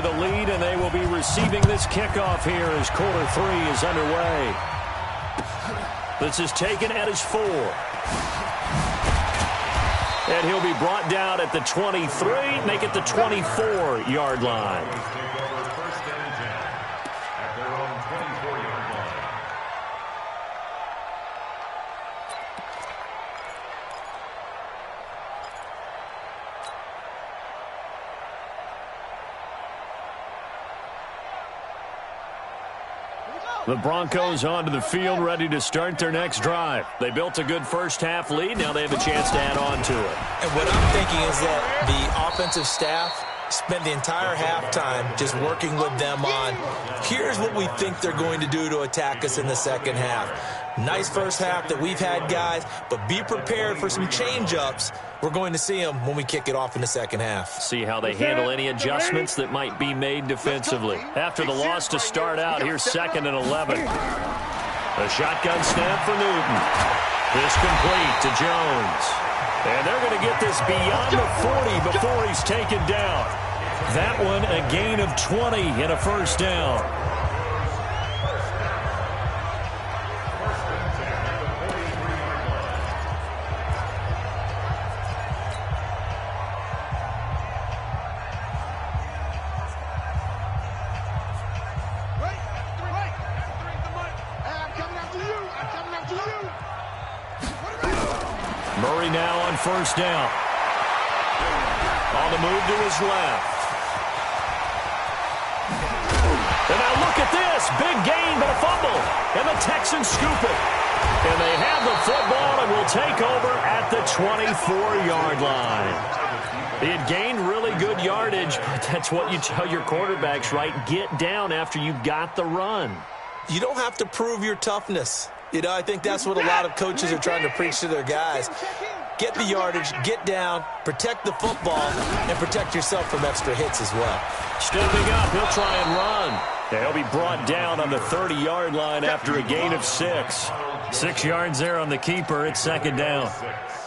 The lead, and they will be receiving this kickoff here as quarter 3 is underway. This is taken at his 4. And he'll be brought down at the 23, make it the 24-yard line. The Broncos onto the field, ready to start their next drive. They built a good first-half lead. Now they have a chance to add on to it. And what I'm thinking is that the offensive staff spent the entire halftime just working with them on, here's what we think they're going to do to attack us in the second half. Nice first half that we've had, guys, but be prepared for some change-ups. We're going to see them when we kick it off in the second half. See how they handle any adjustments that might be made defensively. After the loss to start out, here's 2nd and 11. A shotgun snap for Newton. This complete to Jones. And they're going to get this beyond the 40 before he's taken down. That one a gain of 20 and a first down. Murray now on first down. On the move to his left. And now look at this. Big gain, but a fumble. And the Texans scoop it. And they have the football and will take over at the 24-yard line. They had gained really good yardage, but that's what you tell your quarterbacks, right? Get down after you got the run. You don't have to prove your toughness. You know, I think that's what a lot of coaches are trying to preach to their guys. Get the yardage, get down, protect the football, and protect yourself from extra hits as well. Stepping up, he'll try and run. He'll be brought down on the 30-yard line after a gain of 6. 6 yards there on the keeper. It's 2nd down.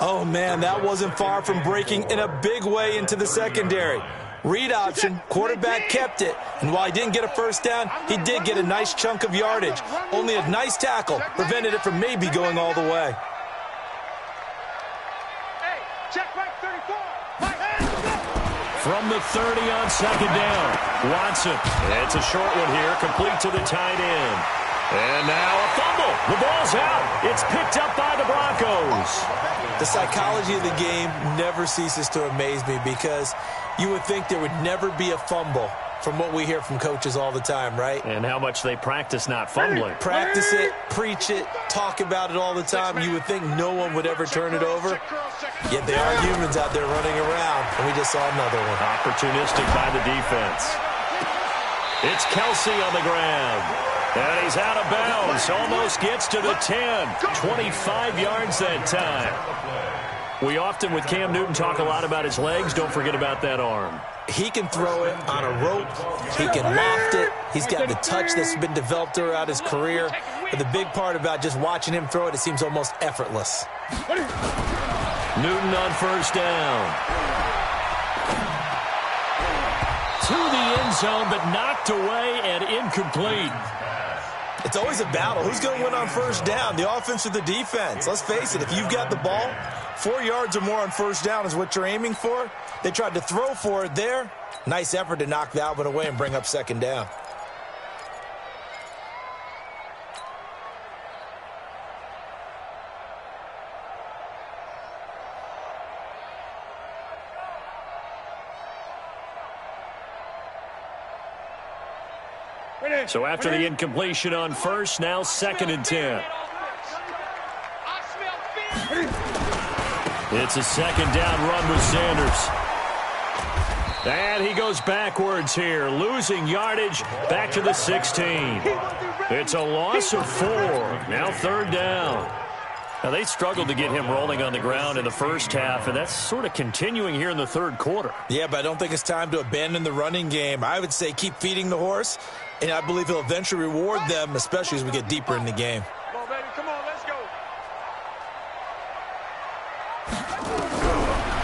Oh, man, that wasn't far from breaking in a big way into the secondary. Read option, quarterback kept it, and while he didn't get a first down, he did get a nice chunk of yardage. Only a nice tackle prevented it from maybe going all the way. From the 30 on 2nd down, Watson. It's a short one here, complete to the tight end. And now a fumble. The ball's out. It's picked up by the Broncos. The psychology of the game never ceases to amaze me because you would think there would never be a fumble from what we hear from coaches all the time, right? And how much they practice not fumbling. Practice it, preach it, talk about it all the time. You would think no one would ever turn it over. Yet they are humans out there running around, and we just saw another one. Opportunistic by the defense. It's Kelsey on the ground. And he's out of bounds. Almost gets to the 10. 25 yards that time. We often, with Cam Newton, talk a lot about his legs. Don't forget about that arm. He can throw it on a rope. He can loft it. He's got the touch that's been developed throughout his career. But the big part about just watching him throw it, it seems almost effortless. Newton on first down. To the end zone, but knocked away and incomplete. It's always a battle. Who's going to win on first down, the offense or the defense? Let's face it, if you've got the ball, 4 yards or more on first down is what you're aiming for. They tried to throw for it there. Nice effort to knock that one away and bring up 2nd down. So after the incompletion on first, now 2nd and 10. It's a 2nd down run with Sanders. And he goes backwards here, losing yardage back to the 16. It's a loss of 4. Now 3rd down. Now they struggled to get him rolling on the ground in the first half, and that's sort of continuing here in the 3rd quarter. Yeah, but I don't think it's time to abandon the running game. I would say keep feeding the horse, and I believe he'll eventually reward them, especially as we get deeper in the game. Come on, baby. Come on, let's go.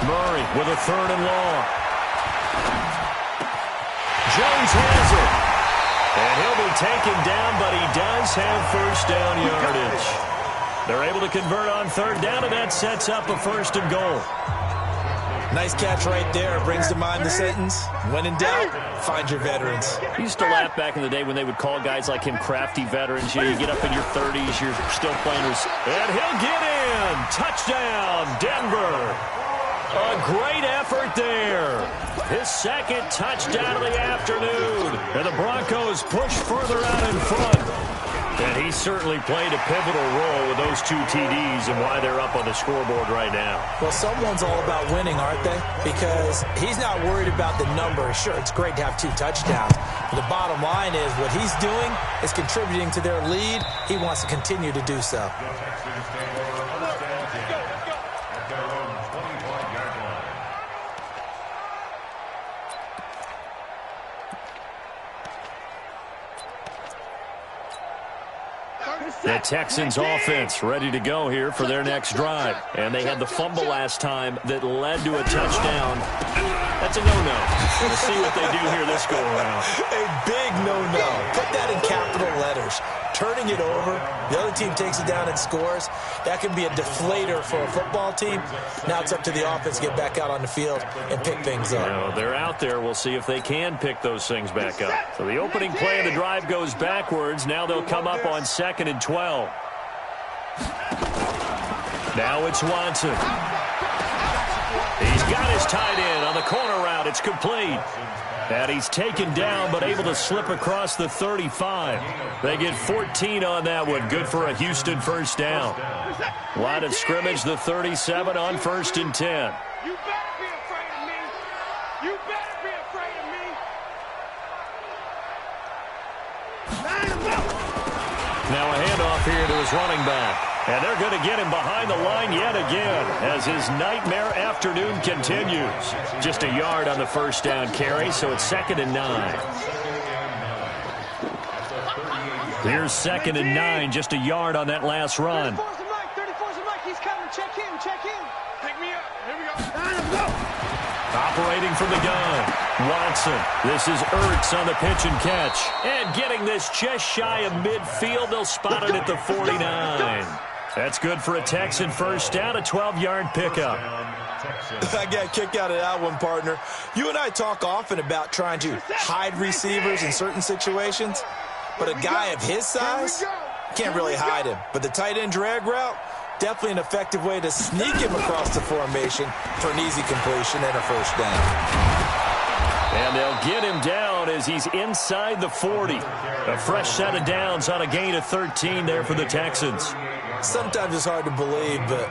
Murray with a 3rd and long. Jones has it. And he'll be taken down, but he does have first down yardage. They're able to convert on third down, and that sets up a first and goal. Nice catch right there. Brings to mind the sentence, when in doubt, find your veterans. I used to laugh back in the day when they would call guys like him crafty veterans. You get up in your 30s, you're still playing. And he'll get in. Touchdown, Denver. A great effort there. His second touchdown of the afternoon. And the Broncos push further out in front. And he certainly played a pivotal role with those 2 TDs and why they're up on the scoreboard right now. Well, someone's all about winning, aren't they? Because he's not worried about the number. Sure, it's great to have 2 touchdowns. But the bottom line is what he's doing is contributing to their lead. He wants to continue to do so. The Texans offense ready to go here for their next drive. And they had the fumble last time that led to a touchdown. That's a no-no. We'll see what they do here this go-around. A big no-no. Put that in capital letters. Turning it over, the other team takes it down and scores. That can be a deflator for a football team. Now it's up to the offense to get back out on the field and pick things up. Well, they're out there. We'll see if they can pick those things back up. So the opening play of the drive goes backwards. Now they'll come up on 2nd and 12. Now it's Watson. He's got his tight end on the corner route. It's complete. And he's taken down but able to slip across the 35. They get 14 on that one. Good for a Houston first down. Line of scrimmage, the 37 on 1st and 10. You better be afraid of me. You better be afraid of me. Now a handoff here to his running back. And they're going to get him behind the line yet again as his nightmare afternoon continues. Just a yard on the first down carry, so it's 2nd and 9. Here's 2nd and 9, just a yard on that last run. 34's the mic. He's coming. Check in. Pick me up. Here we go. Operating from the gun, Watson. This is Ertz on the pitch and catch. And getting this just shy of midfield. They'll spot it at the 49. That's good for a Texan first down, a 12-yard pickup. I got a kick out of that one, partner. You and I talk often about trying to hide receivers in certain situations, but a guy of his size can't really hide him. But the tight end drag route, definitely an effective way to sneak him across the formation for an easy completion and a first down. And they'll get him down as he's inside the 40. A fresh set of downs on a gain of 13 there for the Texans. Sometimes it's hard to believe, but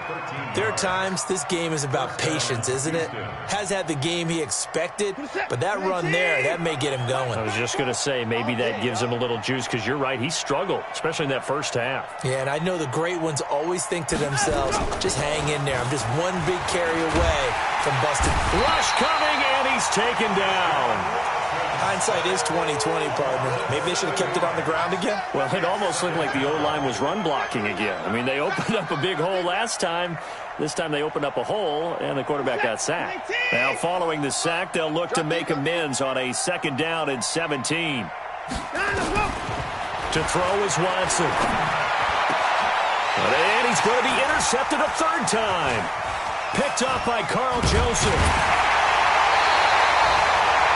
there are times this game is about patience, isn't it? Has had the game he expected, but that run there, that may get him going. I was just going to say, maybe that gives him a little juice, because you're right, he struggled, especially in that first half. Yeah, and I know the great ones always think to themselves, just hang in there. I'm just one big carry away from busted. Rush coming, and he's taken down. Hindsight is 20/20, partner. Maybe they should have kept it on the ground again. Well, it almost looked like the O-line was run blocking again. I mean, they opened up a big hole last time. This time they opened up a hole, and the quarterback got sacked. Now, following the sack, they'll look to make amends on a 2nd down and 17. To throw is Watson. And he's going to be intercepted a 3rd time. Picked up by Carl Joseph.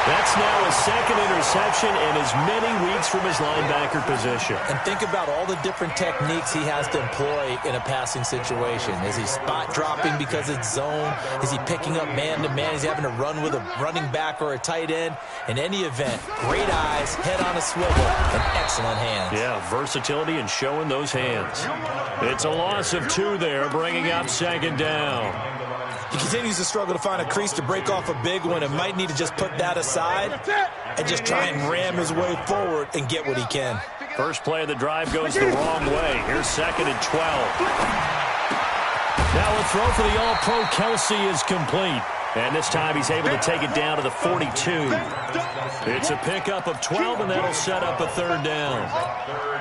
That's now his 2nd interception in as many weeks from his linebacker position. And think about all the different techniques he has to employ in a passing situation. Is he spot dropping because it's zone? Is he picking up man-to-man? Is he having to run with a running back or a tight end? In any event, great eyes, head on a swivel, and excellent hands. Yeah, versatility and showing those hands. It's a loss of 2 there, bringing up 2nd down. He continues to struggle to find a crease to break off a big one and might need to just put that aside and just try and ram his way forward and get what he can. First play of the drive goes the wrong way. Here's 2nd and 12. Now a throw for the All-Pro Kelsey is complete. And this time he's able to take it down to the 42. It's a pickup of 12, and that'll set up a third down.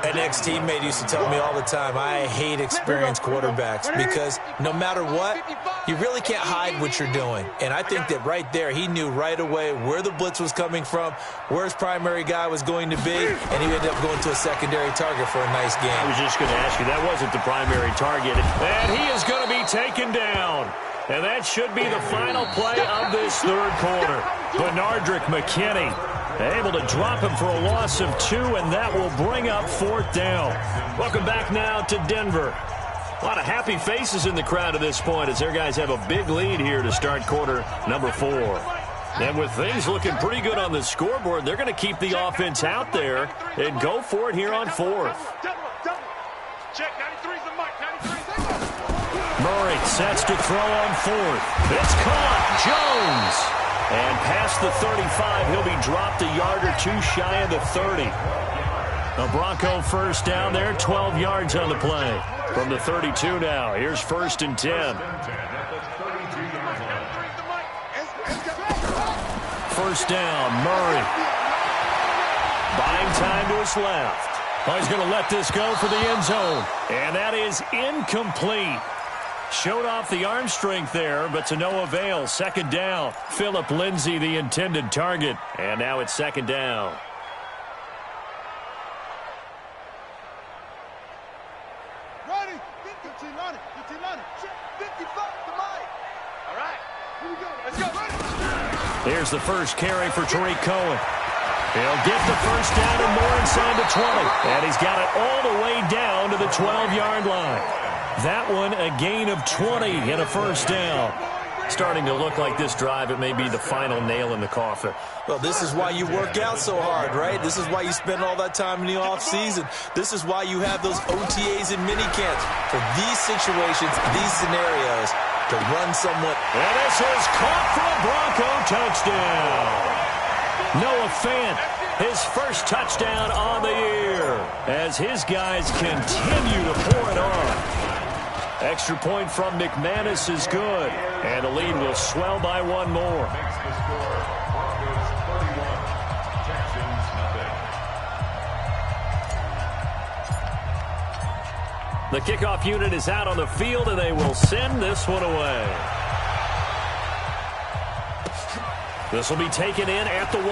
An ex-teammate used to tell me all the time, I hate experienced quarterbacks because no matter what, you really can't hide what you're doing. And I think that right there, he knew right away where the blitz was coming from, where his primary guy was going to be, and he ended up going to a secondary target for a nice game. I was just going to ask you, that wasn't the primary target. And he is going to be taken down. And that should be the final play of this third quarter. Benardrick McKinney able to drop him for a loss of 2, and that will bring up fourth down. Welcome back now to Denver. A lot of happy faces in the crowd at this point as their guys have a big lead here to start quarter number 4. And with things looking pretty good on the scoreboard, they're going to keep the offense out there and go for it here on fourth. Check, 93's the mic, 93's. Murray sets to throw on fourth. It's caught. Jones. And past the 35, he'll be dropped a yard or 2 shy of the 30. A Bronco first down there, 12 yards on the play. From the 32 now, here's 1st and 10. First down, Murray. Buying time to his left. Oh, he's going to let this go for the end zone. And that is incomplete. Showed off the arm strength there, but to no avail. Second down. Philip Lindsay, the intended target. And now it's second down. Ready? 15 on it. 15 on it. 55 the mic. All right. Here we go. Let's go. Ready? Here's the first carry for Tariq Cohen. He'll get the first down and more inside the 20. And he's got it all the way down to the 12-yard line. That one a gain of 20 and a first down. Starting to look like this drive, it may be the final nail in the coffin. Well, this is why you work out so hard, right? This is why you spend all that time in the offseason. This is why you have those OTAs and minicamps for these situations, these scenarios, to run somewhat. And this is caught for a Bronco touchdown. Noah Fant, his first touchdown on the year, as his guys continue to pour it on. Extra point from McManus is good, and the lead will swell by one more. The kickoff unit is out on the field, and they will send this one away. This will be taken in at the 1.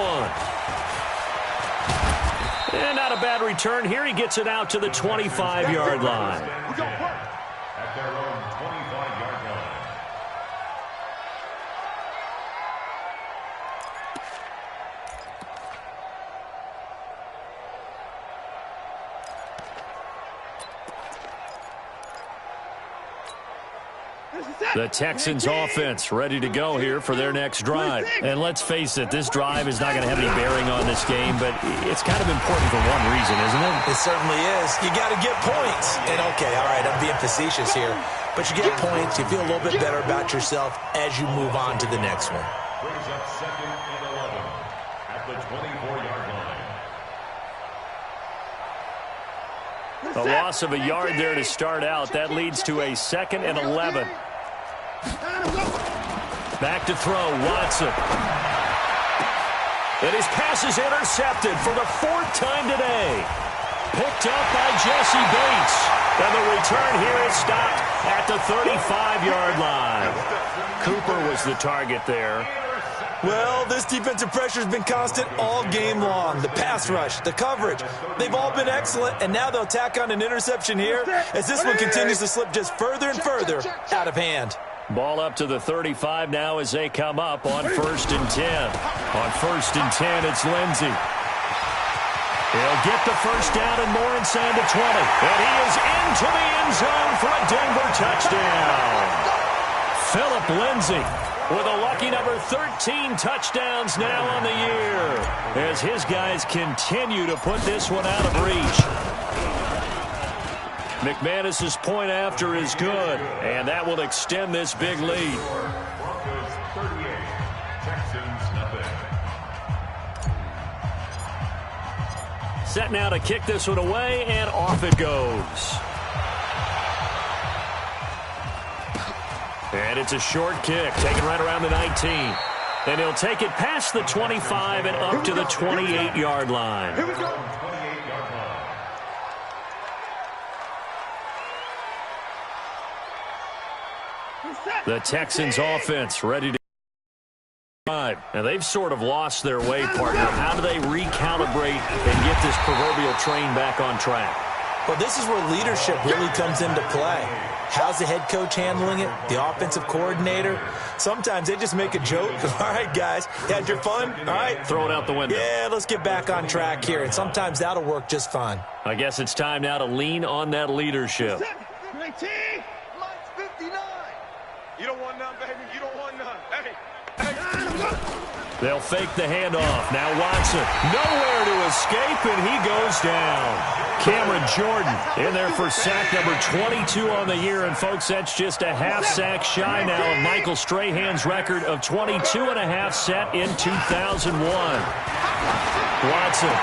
And not a bad return here. He gets it out to the 25-yard line. At their own 25-yard line. The Texans offense ready to go here for their next drive. And let's face it, this drive is not going to have any bearing on this game, but it's kind of important for one reason, isn't it? It certainly is. You got to get points. And, okay, all right, I'm being facetious here. But you get points, you feel a little bit better about yourself as you move on to the next one. Brings up 2nd and 11 at the 24-yard line. A loss of a yard there to start out. That leads to a 2nd and 11. Back to throw, Watson. And his pass is intercepted for the 4th time today. Picked up by Jesse Bates. And the return here is stopped at the 35-yard line. Cooper was the target there. Well, this defensive pressure has been constant all game long. The pass rush, the coverage, they've all been excellent, and now they'll tack on an interception here as this one continues to slip just further and further out of hand. Ball up to the 35 now as they come up on 1st and 10. On 1st and 10, it's Lindsay. He'll get the first down and more inside the 20. And he is into the end zone for a Denver touchdown. Philip Lindsay with a lucky number 13 touchdowns now on the year as his guys continue to put this one out of reach. McManus's point after is good, and that will extend this big lead. Broncos 38, Texans nothing. Set now to kick this one away, and off it goes. And it's a short kick, taken right around the 19. And he'll take it past the 25 and up to the 28-yard line. Here we go. 28-yard line. The Texans offense ready to drive. And they've sort of lost their way, partner. How do they recalibrate and get this proverbial train back on track? Well, this is where leadership really comes into play. How's the head coach handling it? The offensive coordinator? Sometimes they just make a joke. All right, guys, had your fun? All right. Throw it out the window. Yeah, let's get back on track here. And sometimes that'll work just fine. I guess it's time now to lean on that leadership. 19. Mine's 59. You don't want none, baby. You don't want none. Hey. They'll fake the handoff. Now Watson, nowhere to escape, and he goes down. Cameron Jordan in there for sack number 22 on the year. And, folks, that's just a half sack shy now of Michael Strahan's record of 22.5 set in 2001. Watson.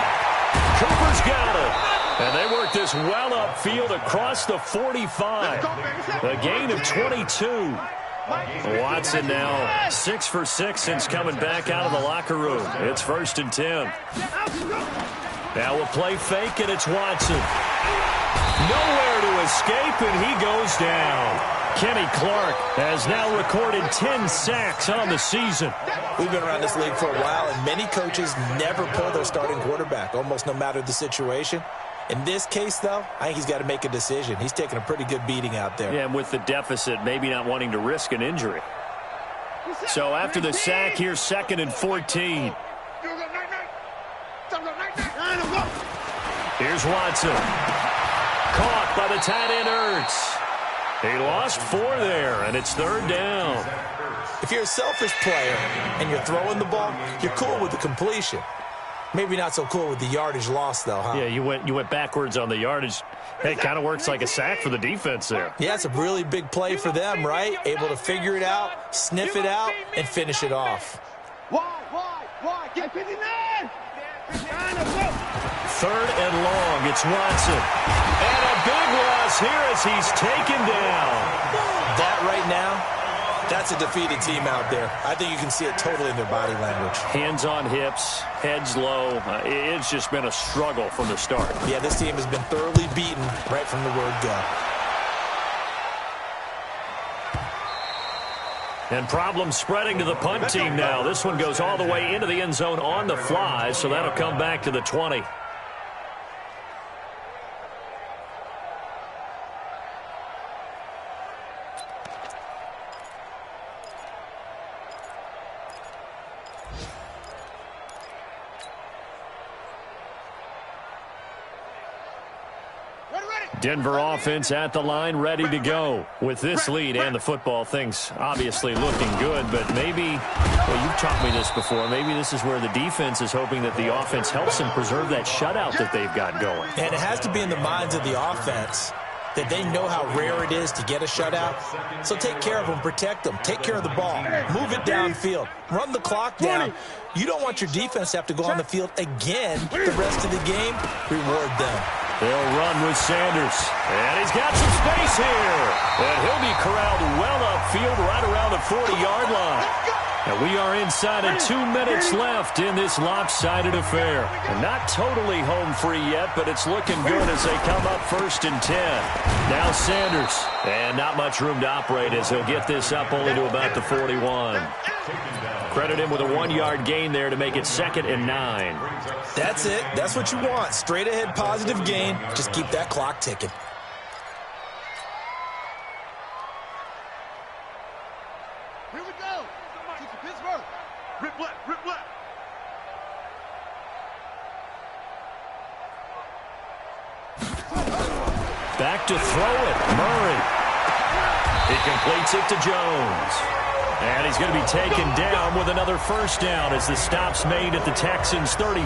Cooper's got it. And they work this well upfield across the 45. A gain of 22. Watson now 6 for 6 since coming back out of the locker room. It's 1st and 10. Now a play fake, and it's Watson. Nowhere to escape, and he goes down. Kenny Clark has now recorded 10 sacks on the season. We've been around this league for a while, and many coaches never pull their starting quarterback, almost no matter the situation. In this case, though, I think he's got to make a decision. He's taking a pretty good beating out there. Yeah, and with the deficit, maybe not wanting to risk an injury. So after the sack, here's 2nd and 14. Here's Watson. Caught by the tight end Ertz. He lost 4 there, and it's 3rd down. If you're a selfish player and you're throwing the ball, you're cool with the completion. Maybe not so cool with the yardage loss, though, huh? Yeah, you went backwards on the yardage. Hey, it kind of works like a sack for the defense there. Yeah, it's a really big play for them, right? Able to figure it out, sniff it out, and finish it off. Why? Get 59! 3rd and long. It's Watson. And a big loss here as he's taken down. That right now, that's a defeated team out there. I think you can see it totally in their body language. Hands on hips, heads low. It's just been a struggle from the start. Yeah, this team has been thoroughly beaten right from the word go. And problems spreading to the punt team now. This one goes all the way into the end zone on the fly, so that'll come back to the 20. Denver offense at the line, ready to go. With this lead and the football, things obviously looking good, but maybe, well, you've taught me this before, maybe this is where the defense is hoping that the offense helps them preserve that shutout that they've got going. And it has to be in the minds of the offense that they know how rare it is to get a shutout. So take care of them, protect them, take care of the ball, move it downfield, run the clock down. You don't want your defense to have to go on the field again the rest of the game. Reward them. They'll run with Sanders. And he's got some space here. And he'll be corralled well upfield right around the 40-yard line. And we are inside of 2 minutes left in this lopsided affair. And not totally home free yet, but it's looking good as they come up 1st and 10. Now Sanders. And not much room to operate as he'll get this up only to about the 41. Credit him with a 1-yard gain there to make it 2nd and 9. That's it. That's what you want. Straight ahead positive gain. Just keep that clock ticking. Here we go. Kick to Pittsburgh. Rip left. Back to throw it. Murray. He completes it to Jones. And he's going to be taken down with another 1st down as the stop's made at the Texans' 35.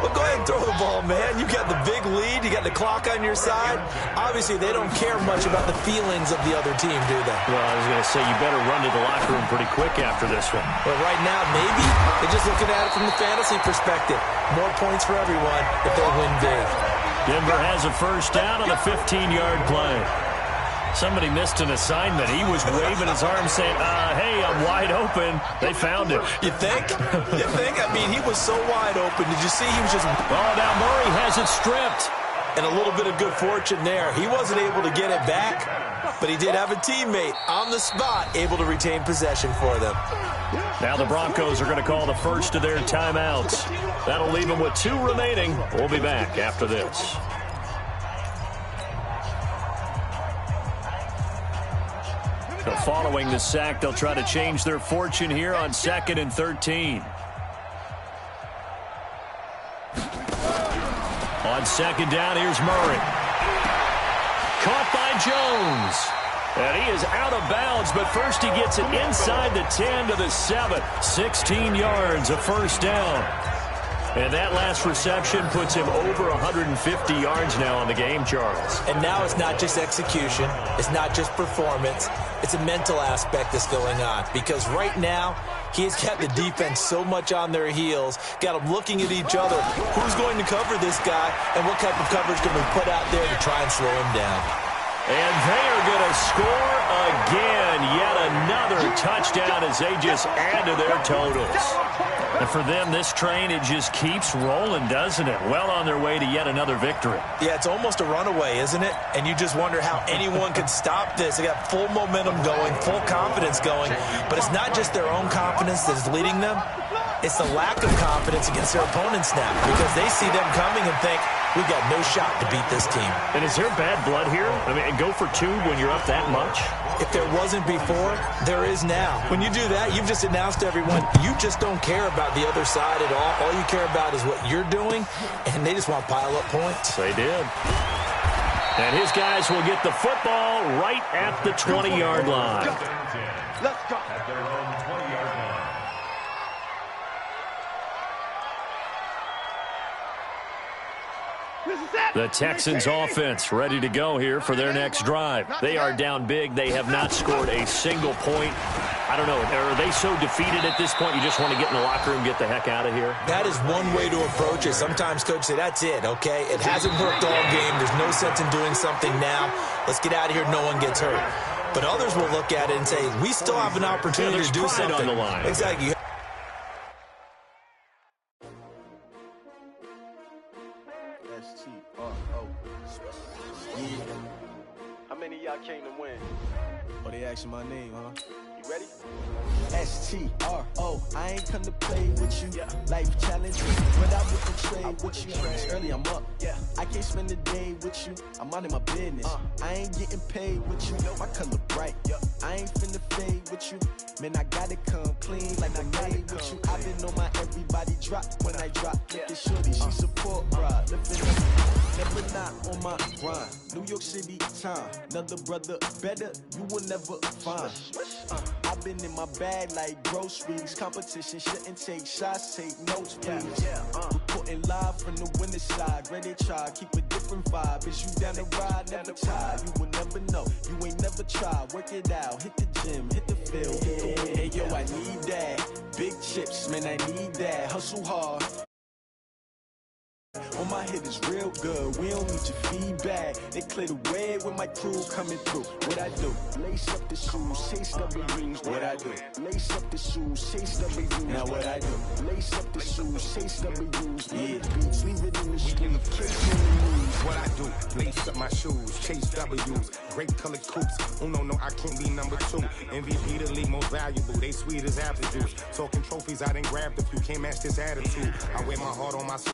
Well, go ahead and throw the ball, man. You got the big lead. You got the clock on your side. Obviously, they don't care much about the feelings of the other team, do they? Well, I was going to say you better run to the locker room pretty quick after this one. Well, right now, maybe they're just looking at it from the fantasy perspective. More points for everyone if they win big. Denver has a 1st down on a 15-yard play. Somebody missed an assignment. He was waving his arm saying, hey, I'm wide open. They found him. You think? You think? I mean, he was so wide open. Did you see he was just... Oh, now Murray has it stripped. And a little bit of good fortune there. He wasn't able to get it back, but he did have a teammate on the spot able to retain possession for them. Now the Broncos are going to call the first of their timeouts. That'll leave them with 2 remaining. We'll be back after this. Following the sack, they'll try to change their fortune here on 2nd and 13. On 2nd down, here's Murray. Caught by Jones. And he is out of bounds, but first he gets it inside the 10 to the 7. 16 yards, a first down. And that last reception puts him over 150 yards now on the game, Charles. And now it's not just execution. It's not just performance. It's a mental aspect that's going on. Because right now, he has got the defense so much on their heels, got them looking at each other. Who's going to cover this guy, and what type of coverage can we put out there to try and slow him down? And they are going to score again. Yet another touchdown as they just add to their totals. And for them, this train, it just keeps rolling, doesn't it? Well on their way to yet another victory. Yeah, it's almost a runaway, isn't it? And you just wonder how anyone could stop this. They got full momentum going, full confidence going. But it's not just their own confidence that's leading them. It's the lack of confidence against their opponents now, because they see them coming and think, we've got no shot to beat this team. And is there bad blood here? I mean, and go for 2 when you're up that much? If there wasn't before, there is now. When you do that, you've just announced to everyone, you just don't care about the other side at all. All you care about is what you're doing, and they just want to pile up points. They did. And his guys will get the football right at the 20-yard line. Let's go. At their own 20-yard line. The Texans offense ready to go here for their next drive. They are down big. They have not scored a single point. I don't know. Are they so defeated at this point you just want to get in the locker room and get the heck out of here? That is one way to approach it. Sometimes coaches say, that's it, okay? It hasn't worked all game. There's no sense in doing something now. Let's get out of here. No one gets hurt. But others will look at it and say, we still have an opportunity to do something. On the line. Exactly. How many of y'all came to win? Oh, they asking my name, huh? You ready? S-T-R-O, I ain't come to play with you. Life challenge, but I wouldn't trade with you. It's early, I'm up. I can't spend the day with you. I'm minding my business. I ain't getting paid with you. My color bright. I ain't finna fade with you. Man, I gotta come clean like I made with you. I've been on my everybody drop when I drop. Look at shorty, she support ride. Never not on my grind. New York City time. Another brother better, you will never find. I've been in my bag like groceries. Competition shouldn't take shots, take notes, please. Reporting live from the winning side. Ready to try, keep a different vibe. Is you down the ride, never tired. You will never know, you ain't never tried. Work it out, hit the gym, hit the field, hit the win. Hey yo, I need that. Big chips, man, I need that. Hustle hard. On my head is real good, we don't need your feedback. They clear the way when my crew coming through. What I do? Lace up the shoes, chase W's. What I do? Lace up the shoes, chase W's. Now what I do? Lace up the shoes, chase W's. Yeah, beats, leave it in the street, case on the news. What I do? Lace up my shoes, chase W's. Great colored coops. Oh no, I can't be number 2. MVP the league most valuable. They sweet as apple juice. Talking trophies, I done grabbed a few. Can't match this attitude. I wear my heart on my sleeve.